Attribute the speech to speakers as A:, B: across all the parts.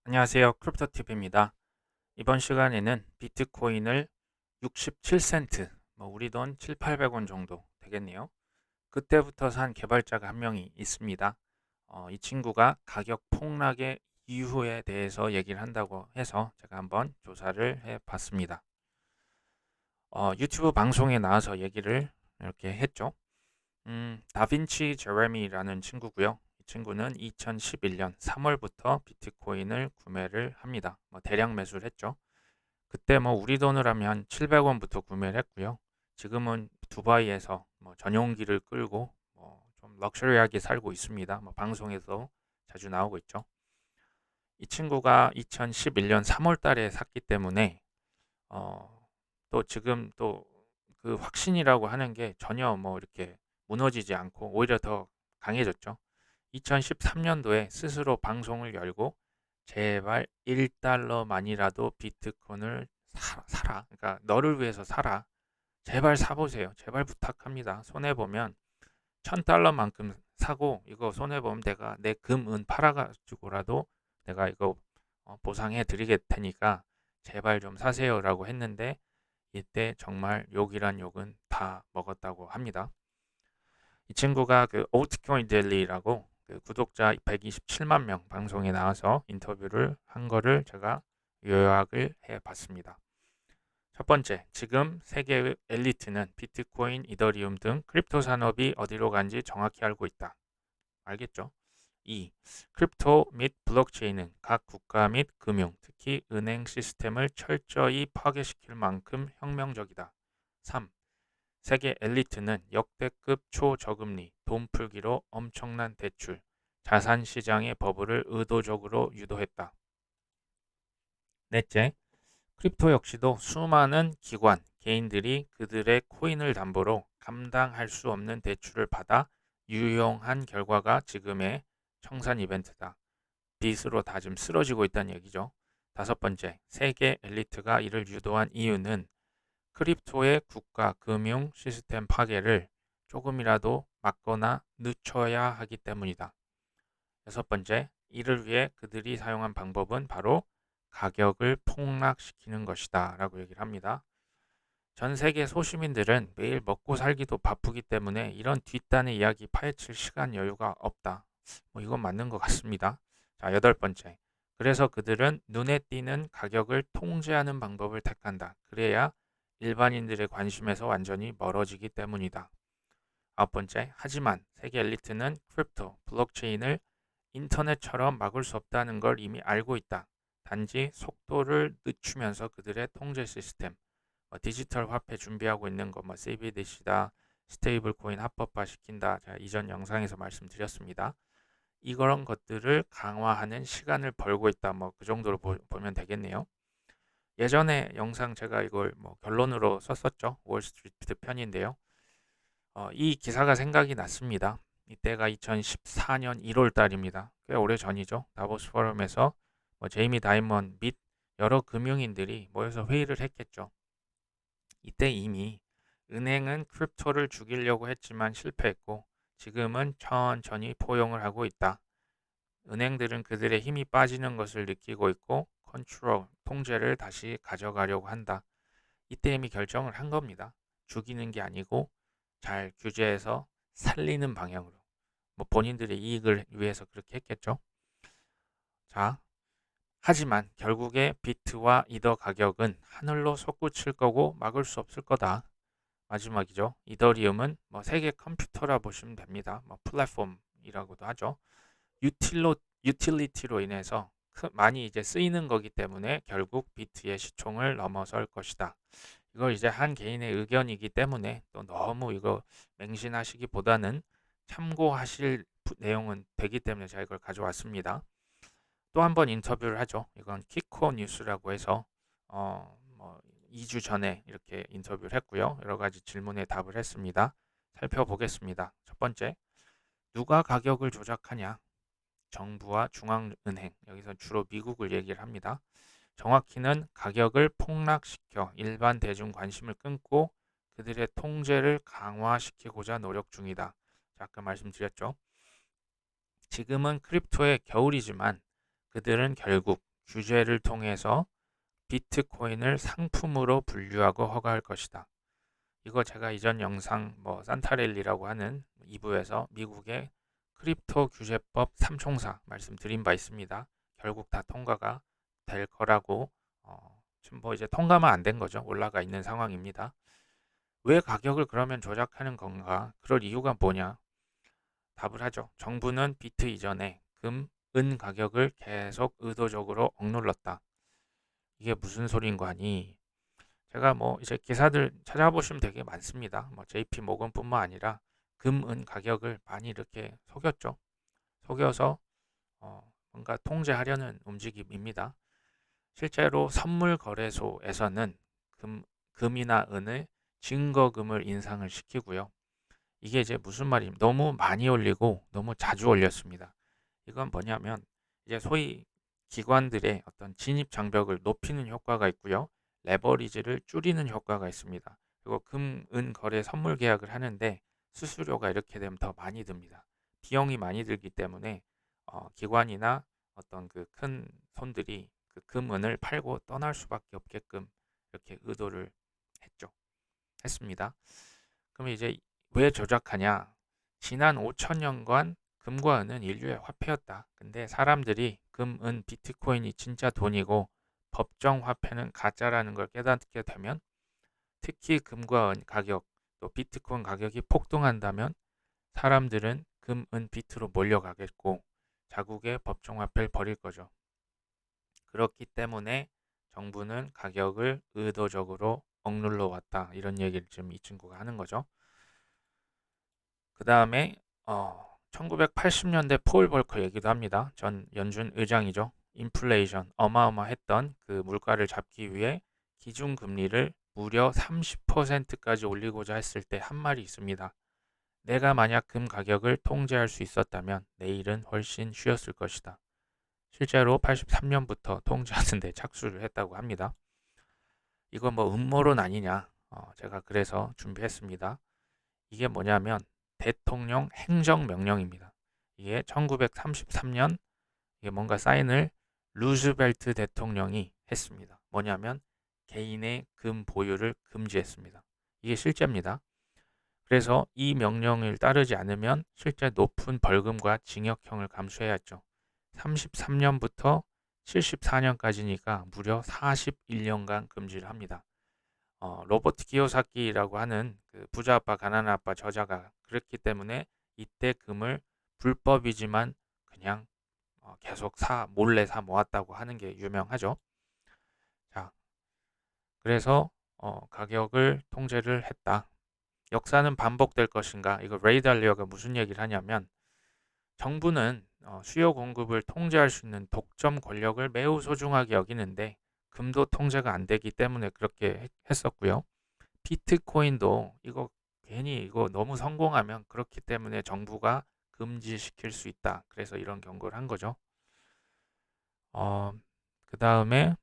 A: 안녕하세요. 크립토TV입니다. 이번 시간에는 비트코인을 67센트, 우리 돈 7, 800원 정도 되겠네요. 그때부터 산 개발자가 한 명이 있습니다. 이 친구가 가격 폭락의 이유에 대해서 얘기를 한다고 해서 제가 한번 조사를 해봤습니다. 유튜브 방송에 나와서 얘기를 이렇게 했죠. 다빈치 제레미라는 친구고요. 이 친구는 2011년 3월부터 비트코인을 구매를 합니다. 대량 매수를 했죠. 그때 우리 돈으로 하면 700원부터 구매를 했고요. 지금은 두바이에서 전용기를 끌고 좀 럭셔리하게 살고 있습니다. 방송에서 자주 나오고 있죠. 이 친구가 2011년 3월 달에 샀기 때문에 또 지금 또 그 확신이라고 하는 게 전혀 이렇게 무너지지 않고 오히려 더 강해졌죠. 2013년도에 스스로 방송을 열고 제발 1달러만이라도 비트코인을 사라. 그러니까 너를 위해서 사라. 제발 사보세요. 제발 부탁합니다. 손해보면 1000달러만큼 사고 이거 손해보면 내가 내 금은 팔아가지고라도 내가 이거 보상해 드리겠 테니까 제발 좀 사세요라고 했는데 이때 정말 욕이란 욕은 다 먹었다고 합니다. 이 친구가 그 오트코인 델리라고 그 구독자 127만 명 방송에 나와서 인터뷰를 한 거를 제가 요약을 해봤습니다. 첫 번째, 지금 세계의 엘리트는 비트코인, 이더리움 등 크립토 산업이 어디로 간지 정확히 알고 있다. 알겠죠? 2. 크립토 및 블록체인은 각 국가 및 금융, 특히 은행 시스템을 철저히 파괴시킬 만큼 혁명적이다. 3. 세계 엘리트는 역대급 초저금리, 돈 풀기로 엄청난 대출, 자산 시장의 버블을 의도적으로 유도했다. 넷째, 크립토 역시도 수많은 기관, 개인들이 그들의 코인을 담보로 감당할 수 없는 대출을 받아 유용한 결과가 지금의 청산 이벤트다. 빚으로 다 좀 쓰러지고 있다는 얘기죠. 다섯 번째, 세계 엘리트가 이를 유도한 이유는 크립토의 국가 금융 시스템 파괴를 조금이라도 막거나 늦춰야 하기 때문이다. 여섯 번째, 이를 위해 그들이 사용한 방법은 바로 가격을 폭락시키는 것이다 라고 얘기를 합니다. 전 세계 소시민들은 매일 먹고 살기도 바쁘기 때문에 이런 뒷단의 이야기 파헤칠 시간 여유가 없다. 이건 맞는 것 같습니다. 자, 여덟 번째. 그래서 그들은 눈에 띄는 가격을 통제하는 방법을 택한다. 그래야 일반인들의 관심에서 완전히 멀어지기 때문이다. 아홉 번째. 하지만 세계 엘리트는 크립토, 블록체인을 인터넷처럼 막을 수 없다는 걸 이미 알고 있다. 단지 속도를 늦추면서 그들의 통제 시스템, 디지털 화폐 준비하고 있는 거, CBDC다, 스테이블 코인 합법화 시킨다. 제가 이전 영상에서 말씀드렸습니다. 이런 것들을 강화하는 시간을 벌고 있다. 그 정도로 보면 되겠네요. 예전에 영상 제가 이걸 결론으로 썼었죠. 월스트리트 편인데요. 이 기사가 생각이 났습니다. 이때가 2014년 1월 달입니다. 꽤 오래 전이죠. 다보스 포럼에서 제이미 다이먼 및 여러 금융인들이 모여서 회의를 했겠죠. 이때 이미 은행은 크립토를 죽이려고 했지만 실패했고 지금은 천천히 포용을 하고 있다. 은행들은 그들의 힘이 빠지는 것을 느끼고 있고 컨트롤, 통제를 다시 가져가려고 한다. 이때 이미 결정을 한 겁니다. 죽이는 게 아니고 잘 규제해서 살리는 방향으로. 본인들의 이익을 위해서 그렇게 했겠죠. 자, 하지만 결국에 비트와 이더 가격은 하늘로 솟구칠 거고 막을 수 없을 거다. 마지막이죠. 이더리움은 세계 컴퓨터라 보시면 됩니다. 플랫폼이라고도 하죠. 유틸리티로 인해서 많이 이제 쓰이는 거기 때문에 결국 비트의 시총을 넘어설 것이다. 이걸 이제 한 개인의 의견이기 때문에 또 너무 이거 맹신하시기보다는 참고하실 내용은 되기 때문에 제가 이걸 가져왔습니다. 또 한 번 인터뷰를 하죠. 이건 키코 뉴스라고 해서 2주 전에 이렇게 인터뷰를 했고요. 여러 가지 질문에 답을 했습니다. 살펴보겠습니다. 첫 번째, 누가 가격을 조작하냐? 정부와 중앙은행, 여기서 주로 미국을 얘기를 합니다. 정확히는 가격을 폭락시켜 일반 대중 관심을 끊고 그들의 통제를 강화시키고자 노력 중이다. 아까 말씀드렸죠. 지금은 크립토의 겨울이지만 그들은 결국 규제를 통해서 비트코인을 상품으로 분류하고 허가할 것이다. 이거 제가 이전 영상 산타랠리라고 하는 2부에서 미국의 크립토 규제법 3총사 말씀드린 바 있습니다. 결국 다 통과가 될 거라고 지금 이제 통과만 안 된 거죠. 올라가 있는 상황입니다. 왜 가격을 그러면 조작하는 건가? 그럴 이유가 뭐냐? 답을 하죠. 정부는 비트 이전에 금, 은 가격을 계속 의도적으로 억눌렀다. 이게 무슨 소린 거 아니? 제가 이제 기사들 찾아보시면 되게 많습니다. JP 모건뿐만 아니라 금, 은 가격을 많이 이렇게 속였죠. 속여서 뭔가 통제하려는 움직임입니다. 실제로 선물 거래소에서는 금이나 은을 증거금을 인상을 시키고요. 이게 이제 무슨 말입니까? 너무 많이 올리고 너무 자주 올렸습니다. 이건 뭐냐면 이제 소위 기관들의 어떤 진입 장벽을 높이는 효과가 있고요. 레버리지를 줄이는 효과가 있습니다. 그리고 금, 은 거래 선물 계약을 하는데 수수료가 이렇게 되면 더 많이 듭니다. 비용이 많이 들기 때문에 기관이나 어떤 그 큰 손들이 그 금, 은을 팔고 떠날 수밖에 없게끔 이렇게 의도를 했습니다. 그럼 이제 왜 조작하냐? 지난 5천년간 금과 은은 인류의 화폐였다. 근데 사람들이 금, 은, 비트코인이 진짜 돈이고 법정 화폐는 가짜라는 걸 깨닫게 되면 특히 금과 은 가격, 또 비트코인 가격이 폭등한다면 사람들은 금, 은, 비트로 몰려가겠고 자국의 법정 화폐를 버릴 거죠. 그렇기 때문에 정부는 가격을 의도적으로 억눌러 왔다. 이런 얘기를 지금 이 친구가 하는 거죠. 그 다음에 1980년대 폴 벌커 얘기도 합니다. 전 연준 의장이죠. 인플레이션 어마어마했던 그 물가를 잡기 위해 기준금리를 무려 30%까지 올리고자 했을 때 한 말이 있습니다. 내가 만약 금 가격을 통제할 수 있었다면 내일은 훨씬 쉬웠을 것이다. 실제로 83년부터 통제하는 데 착수를 했다고 합니다. 이건 음모론 아니냐? 제가 그래서 준비했습니다. 이게 뭐냐면 대통령 행정명령입니다. 이게 1933년 이게 뭔가 사인을 루즈벨트 대통령이 했습니다. 뭐냐면 개인의 금 보유를 금지했습니다. 이게 실제입니다. 그래서 이 명령을 따르지 않으면 실제 높은 벌금과 징역형을 감수해야 했죠. 33년부터 74년까지니까 무려 41년간 금지를 합니다. 로버트 키요사키라고 하는 그 부자 아빠 가난한 아빠 저자가 그랬기 때문에 이때 금을 불법이지만 그냥 계속 몰래 사 모았다고 하는 게 유명하죠. 자, 그래서 가격을 통제를 했다. 역사는 반복될 것인가? 이거 레이 달리어가 무슨 얘기를 하냐면 정부는 수요 공급을 통제할 수 있는 독점 권력을 매우 소중하게 여기는데 금도 통제가 안 되기 때문에 그렇게 했었고요. 비트코인도 이거 괜히 이거 너무 성공하면 그렇기 때문에 정부가 금지시킬 수 있다. 그래서 이런 경고를 한 거죠. 그 다음에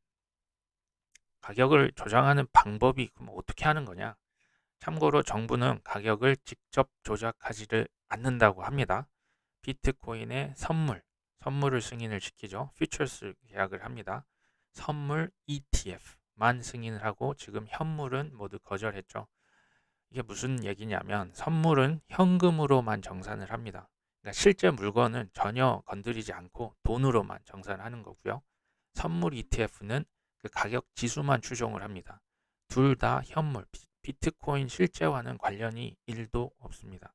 A: 가격을 조정하는 방법이 그럼 어떻게 하는 거냐? 참고로 정부는 가격을 직접 조작하지를 않는다고 합니다. 비트코인의 선물을 승인을 시키죠. 퓨처스 계약을 합니다. 선물 ETF만 승인을 하고 지금 현물은 모두 거절했죠. 이게 무슨 얘기냐면 선물은 현금으로만 정산을 합니다. 그러니까 실제 물건은 전혀 건드리지 않고 돈으로만 정산을 하는 거고요. 선물 ETF는 그 가격 지수만 추종을 합니다. 둘 다 현물, 비트코인 실제와는 관련이 1도 없습니다.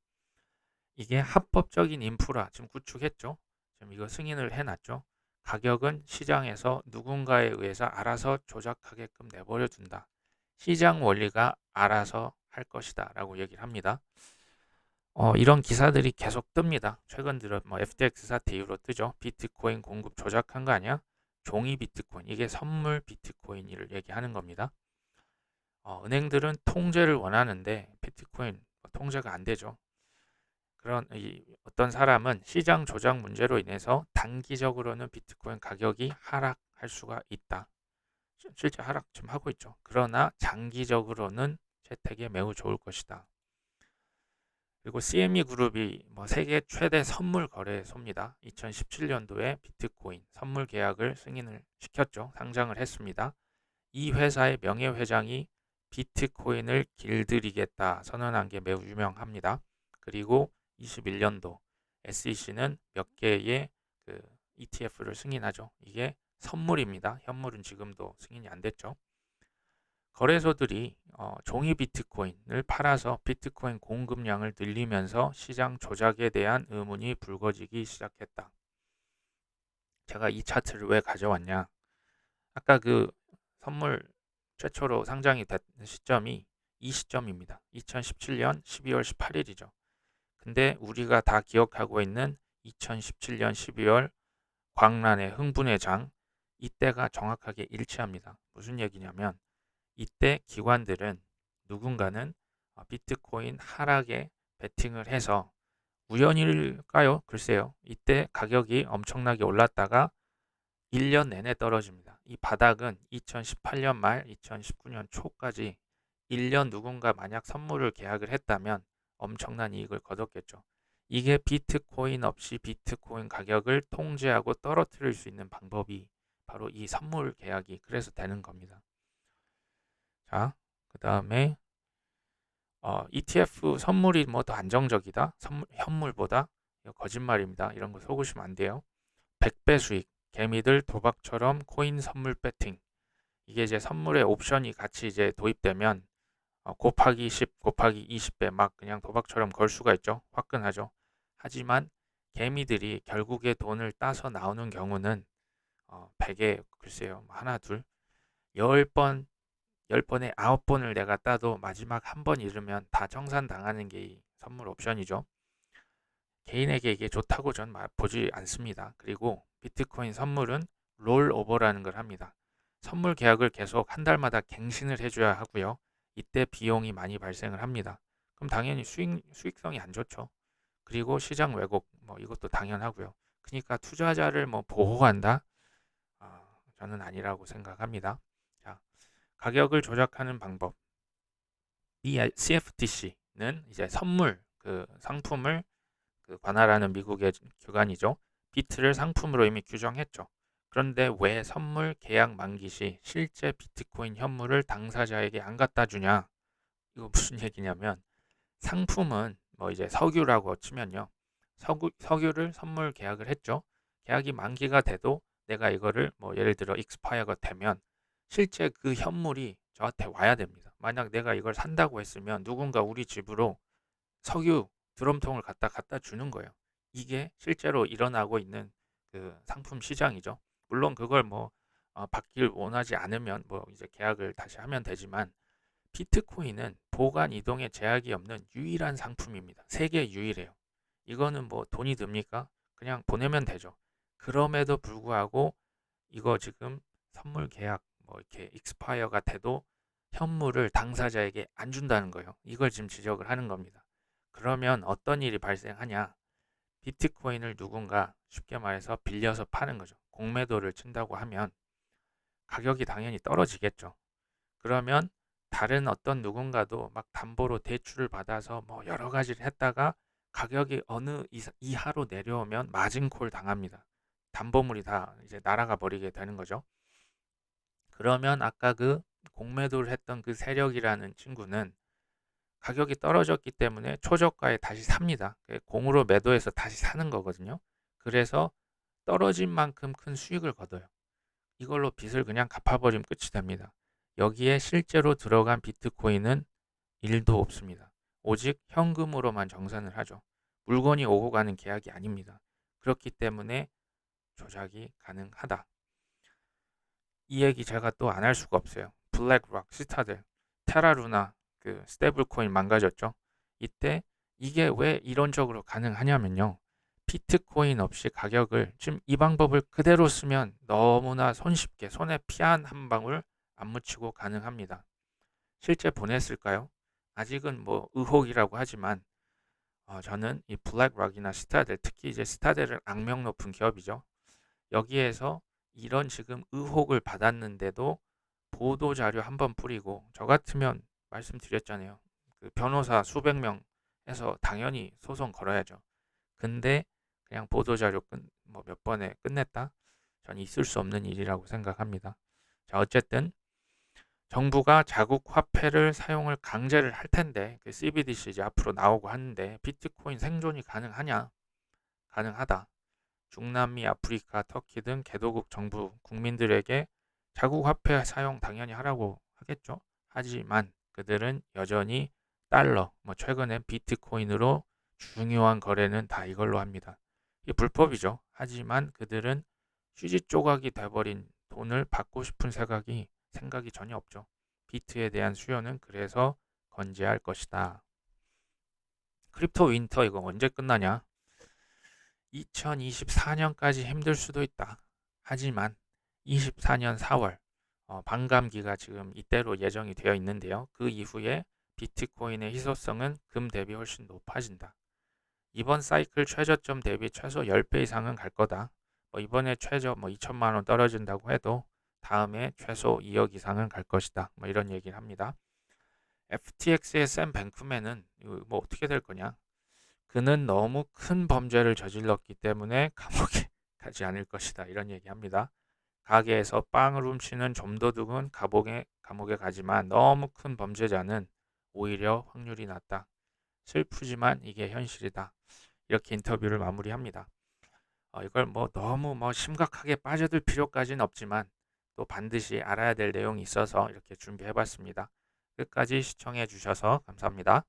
A: 이게 합법적인 인프라 지금 구축했죠. 지금 이거 승인을 해놨죠. 가격은 시장에서 누군가에 의해서 알아서 조작하게끔 내버려 둔다. 시장 원리가 알아서 할 것이다 라고 얘기를 합니다. 이런 기사들이 계속 뜹니다. 최근 들어 FTX 사태 이후로 뜨죠. 비트코인 공급 조작한 거 아니야? 종이 비트코인, 이게 선물 비트코인을 얘기하는 겁니다. 은행들은 통제를 원하는데 비트코인 통제가 안 되죠. 어떤 사람은 시장 조작 문제로 인해서 단기적으로는 비트코인 가격이 하락할 수가 있다. 실제 하락 좀 하고 있죠. 그러나 장기적으로는 채택에 매우 좋을 것이다. 그리고 CME 그룹이 뭐 세계 최대 선물 거래소입니다. 2017년도에 비트코인 선물 계약을 승인을 시켰죠. 상장을 했습니다. 이 회사의 명예회장이 비트코인을 길들이겠다 선언한 게 매우 유명합니다. 그리고 21년도 SEC는 몇 개의 그 ETF를 승인하죠. 이게 선물입니다. 현물은 지금도 승인이 안 됐죠. 거래소들이 종이 비트코인을 팔아서 비트코인 공급량을 늘리면서 시장 조작에 대한 의문이 불거지기 시작했다. 제가 이 차트를 왜 가져왔냐? 아까 그 선물 최초로 상장이 된 시점이 이 시점입니다. 2017년 12월 18일이죠. 근데 우리가 다 기억하고 있는 2017년 12월 광란의 흥분의 장, 이때가 정확하게 일치합니다. 무슨 얘기냐면 이때 기관들은 누군가는 비트코인 하락에 베팅을 해서 우연일까요? 글쎄요. 이때 가격이 엄청나게 올랐다가 1년 내내 떨어집니다. 이 바닥은 2018년 말 2019년 초까지 1년 누군가 만약 선물을 계약을 했다면 엄청난 이익을 거뒀겠죠. 이게 비트코인 없이 비트코인 가격을 통제하고 떨어뜨릴 수 있는 방법이 바로 이 선물 계약이 그래서 되는 겁니다. 자, 그 다음에 ETF 선물이 뭐 더 안정적이다? 현물보다? 이거 거짓말입니다. 이런 거 속으시면 안 돼요. 100배 수익, 개미들 도박처럼 코인 선물 배팅. 이게 이제 선물에 옵션이 같이 이제 도입되면 곱하기 10, 곱하기 20배 막 그냥 도박처럼 걸 수가 있죠. 화끈하죠. 하지만 개미들이 결국에 돈을 따서 나오는 경우는 100에 글쎄요. 하나, 둘, 10번, 10번에 9번을 내가 따도 마지막 한 번 잃으면 다 청산당하는 게 이 선물 옵션이죠. 개인에게 이게 좋다고 전 보지 않습니다. 그리고 비트코인 선물은 롤오버라는 걸 합니다. 선물 계약을 계속 한 달마다 갱신을 해줘야 하고요. 이때 비용이 많이 발생을 합니다. 그럼 당연히 수익성이 안 좋죠. 그리고 시장 왜곡 뭐 이것도 당연하고요. 그러니까 투자자를 뭐 보호한다? 저는 아니라고 생각합니다. 자, 가격을 조작하는 방법. 이 CFTC는 이제 선물 그 상품을 관할하는 미국의 기관이죠. 비트를 상품으로 이미 규정했죠. 그런데 왜 선물 계약 만기 시 실제 비트코인 현물을 당사자에게 안 갖다 주냐? 이거 무슨 얘기냐면 상품은 뭐 이제 석유라고 치면요. 석유를 선물 계약을 했죠. 계약이 만기가 돼도 내가 이거를 뭐 예를 들어 익스파이어가 되면 실제 그 현물이 저한테 와야 됩니다. 만약 내가 이걸 산다고 했으면 누군가 우리 집으로 석유 드럼통을 갖다 주는 거예요. 이게 실제로 일어나고 있는 그 상품 시장이죠. 물론 그걸 뭐 받길 원하지 않으면 뭐 이제 계약을 다시 하면 되지만 비트코인은 보관 이동에 제약이 없는 유일한 상품입니다. 세계 유일해요. 이거는 뭐 돈이 듭니까? 그냥 보내면 되죠. 그럼에도 불구하고 이거 지금 선물 계약 뭐 이렇게 익스파이어가 돼도 현물을 당사자에게 안 준다는 거예요. 이걸 지금 지적을 하는 겁니다. 그러면 어떤 일이 발생하냐? 비트코인을 누군가 쉽게 말해서 빌려서 파는 거죠. 공매도를 친다고 하면 가격이 당연히 떨어지겠죠. 그러면 다른 어떤 누군가도 막 담보로 대출을 받아서 뭐 여러 가지를 했다가 가격이 어느 이하로 내려오면 마진콜 당합니다. 담보물이 다 이제 날아가 버리게 되는 거죠. 그러면 아까 그 공매도를 했던 그 세력이라는 친구는 가격이 떨어졌기 때문에 초저가에 다시 삽니다. 공으로 매도해서 다시 사는 거거든요. 그래서 떨어진 만큼 큰 수익을 거둬요. 이걸로 빚을 그냥 갚아버리면 끝이 됩니다. 여기에 실제로 들어간 비트코인은 1도 없습니다. 오직 현금으로만 정산을 하죠. 물건이 오고 가는 계약이 아닙니다. 그렇기 때문에 조작이 가능하다. 이 얘기 제가 또 안 할 수가 없어요. 블랙락, 시타델, 테라루나 그 스테이블 코인 망가졌죠. 이때 이게 왜 이론적으로 가능하냐면요. 비트코인 없이 가격을 지금 이 방법을 그대로 쓰면 너무나 손쉽게 손에 피 한 방울 안 묻히고 가능합니다. 실제 보냈을까요? 아직은 뭐 의혹이라고 하지만 저는 이 블랙락이나 시타델, 특히 이제 스타델은 악명 높은 기업이죠. 여기에서 이런 지금 의혹을 받았는데도 보도 자료 한번 뿌리고 저 같으면 말씀드렸잖아요. 그 변호사 수백 명 해서 당연히 소송 걸어야죠. 근데 그냥 보도자료 뭐 몇 번에 끝냈다? 전 있을 수 없는 일이라고 생각합니다. 자, 어쨌든 정부가 자국 화폐를 사용을 강제를 할 텐데 그 CBDC 이제 앞으로 나오고 하는데 비트코인 생존이 가능하냐? 가능하다. 중남미, 아프리카, 터키 등 개도국 정부 국민들에게 자국 화폐 사용 당연히 하라고 하겠죠. 하지만 그들은 여전히 달러, 뭐 최근에 비트코인으로 중요한 거래는 다 이걸로 합니다. 이게 불법이죠. 하지만 그들은 휴지 조각이 돼버린 돈을 받고 싶은 생각이 전혀 없죠. 비트에 대한 수요는 그래서 건재할 것이다. 크립토 윈터 이거 언제 끝나냐? 2024년까지 힘들 수도 있다. 하지만 24년 4월 반감기가 지금 이때로 예정이 되어 있는데요. 그 이후에 비트코인의 희소성은 금 대비 훨씬 높아진다. 이번 사이클 최저점 대비 최소 10배 이상은 갈 거다. 이번에 최저 2천만 원 떨어진다고 해도 다음에 최소 2억 이상은 갈 것이다. 이런 얘기를 합니다. FTX의 샘 뱅크맨은 뭐 어떻게 될 거냐? 그는 너무 큰 범죄를 저질렀기 때문에 감옥에 가지 않을 것이다. 이런 얘기합니다. 가게에서 빵을 훔치는 좀도둑은 감옥에 가지만 너무 큰 범죄자는 오히려 확률이 낮다. 슬프지만 이게 현실이다. 이렇게 인터뷰를 마무리합니다. 이걸 너무 심각하게 빠져들 필요까지는 없지만 또 반드시 알아야 될 내용이 있어서 이렇게 준비해 봤습니다. 끝까지 시청해 주셔서 감사합니다.